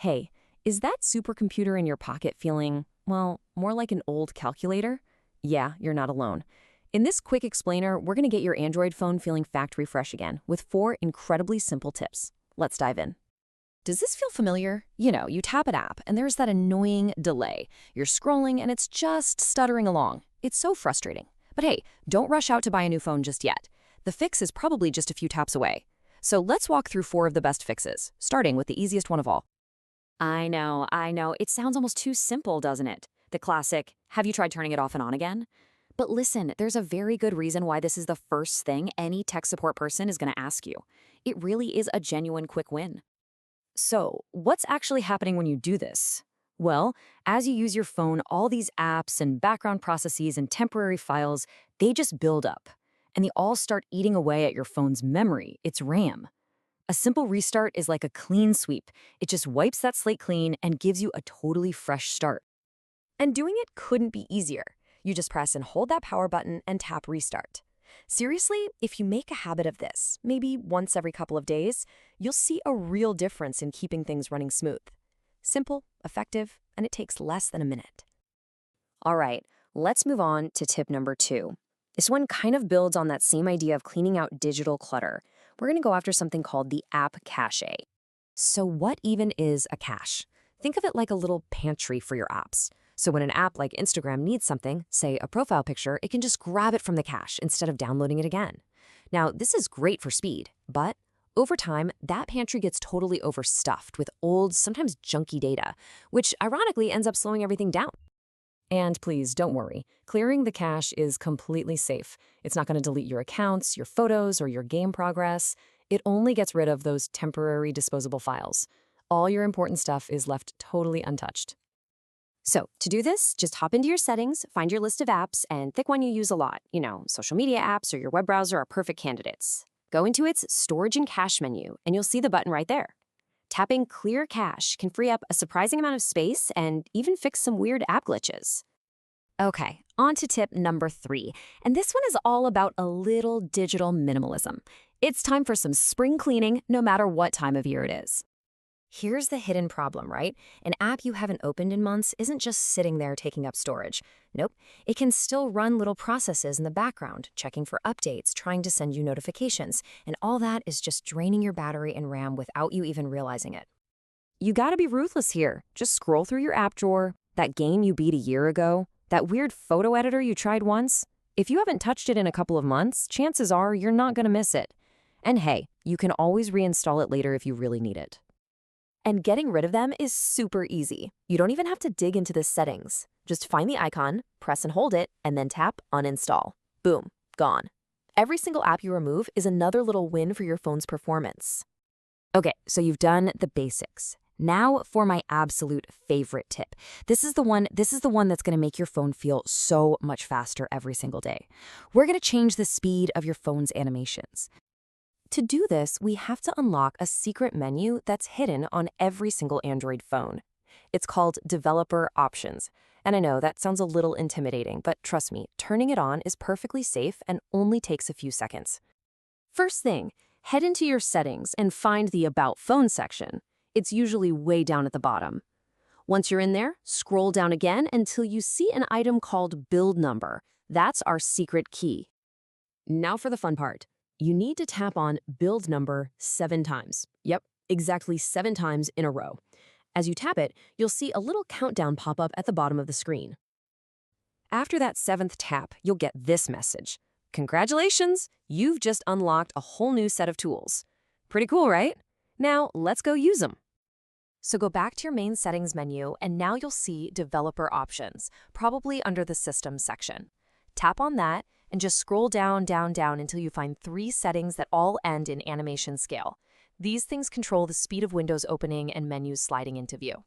Hey, is that supercomputer in your pocket feeling, well, more like an old calculator? Yeah, you're not alone. In this quick explainer, we're going to get your Android phone feeling factory fresh again with 4 incredibly simple tips. Let's dive in. Does this feel familiar? You tap an app and there's that annoying delay. You're scrolling and it's just stuttering along. It's so frustrating. But hey, don't rush out to buy a new phone just yet. The fix is probably just a few taps away. So let's walk through 4 of the best fixes, starting with the easiest one of all. I know. It sounds almost too simple, doesn't it? The classic, have you tried turning it off and on again? But listen, there's a very good reason why this is the first thing any tech support person is going to ask you. It really is a genuine quick win. So, what's actually happening when you do this? Well, as you use your phone, all these apps and background processes and temporary files, they just build up. And they all start eating away at your phone's memory, its RAM. A simple restart is like a clean sweep. It just wipes that slate clean and gives you a totally fresh start. And doing it couldn't be easier. You just press and hold that power button and tap restart. Seriously, if you make a habit of this, maybe once every couple of days, you'll see a real difference in keeping things running smooth. Simple, effective, and it takes less than a minute. All right, let's move on to tip number 2. This one kind of builds on that same idea of cleaning out digital clutter. We're going to go after something called the app cache. So what even is a cache? Think of it like a little pantry for your apps. So when an app like Instagram needs something, say a profile picture, it can just grab it from the cache instead of downloading it again. Now, this is great for speed, but over time, that pantry gets totally overstuffed with old, sometimes junky data, which ironically ends up slowing everything down. And please, don't worry. Clearing the cache is completely safe. It's not going to delete your accounts, your photos, or your game progress. It only gets rid of those temporary disposable files. All your important stuff is left totally untouched. So, to do this, just hop into your settings, find your list of apps, and pick one you use a lot. Social media apps or your web browser are perfect candidates. Go into its Storage and Cache menu, and you'll see the button right there. Tapping Clear Cache can free up a surprising amount of space and even fix some weird app glitches. Okay, on to tip number 3, and this one is all about a little digital minimalism. It's time for some spring cleaning, no matter what time of year it is. Here's the hidden problem, right? An app you haven't opened in months isn't just sitting there taking up storage. Nope, it can still run little processes in the background, checking for updates, trying to send you notifications, and all that is just draining your battery and RAM without you even realizing it. You gotta be ruthless here. Just scroll through your app drawer, that game you beat a year ago, that weird photo editor you tried once. If you haven't touched it in a couple of months, chances are you're not gonna miss it. And hey, you can always reinstall it later if you really need it. And getting rid of them is super easy. You don't even have to dig into the settings. Just find the icon, press and hold it, and then tap Uninstall. Boom, gone. Every single app you remove is another little win for your phone's performance. Okay, so you've done the basics. Now for my absolute favorite tip. This is the one that's going to make your phone feel so much faster every single day. We're going to change the speed of your phone's animations. To do this, we have to unlock a secret menu that's hidden on every single Android phone. It's called Developer Options. And I know that sounds a little intimidating, but trust me, turning it on is perfectly safe and only takes a few seconds. First thing, head into your settings and find the About Phone section. It's usually way down at the bottom. Once you're in there, scroll down again until you see an item called Build Number. That's our secret key. Now for the fun part. You need to tap on Build Number 7 times. Yep, exactly 7 times in a row. As you tap it, you'll see a little countdown pop up at the bottom of the screen. After that 7th tap, you'll get this message. Congratulations, you've just unlocked a whole new set of tools. Pretty cool, right? Now, let's go use them. So go back to your main settings menu, and now you'll see Developer Options, probably under the System section. Tap on that, and just scroll down until you find 3 settings that all end in animation scale. These things control the speed of windows opening and menus sliding into view.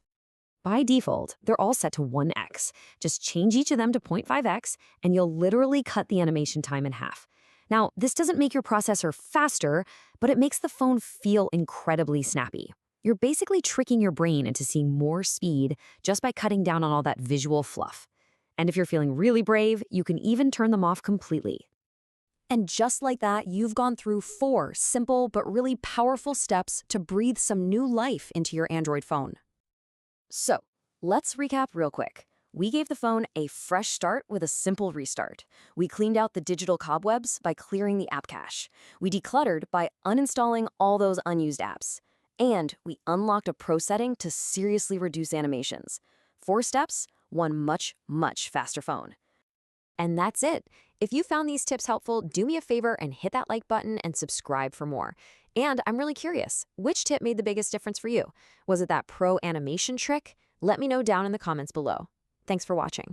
By default, they're all set to 1x. Just change each of them to 0.5x, and you'll literally cut the animation time in half. Now, this doesn't make your processor faster, but it makes the phone feel incredibly snappy. You're basically tricking your brain into seeing more speed just by cutting down on all that visual fluff. And if you're feeling really brave, you can even turn them off completely. And just like that, you've gone through 4 simple but really powerful steps to breathe some new life into your Android phone. So, let's recap real quick. We gave the phone a fresh start with a simple restart. We cleaned out the digital cobwebs by clearing the app cache. We decluttered by uninstalling all those unused apps. And we unlocked a pro setting to seriously reduce animations. 4 steps, one much, much faster phone. And that's it. If you found these tips helpful, do me a favor and hit that like button and subscribe for more. And I'm really curious, which tip made the biggest difference for you? Was it that pro animation trick? Let me know down in the comments below. Thanks for watching.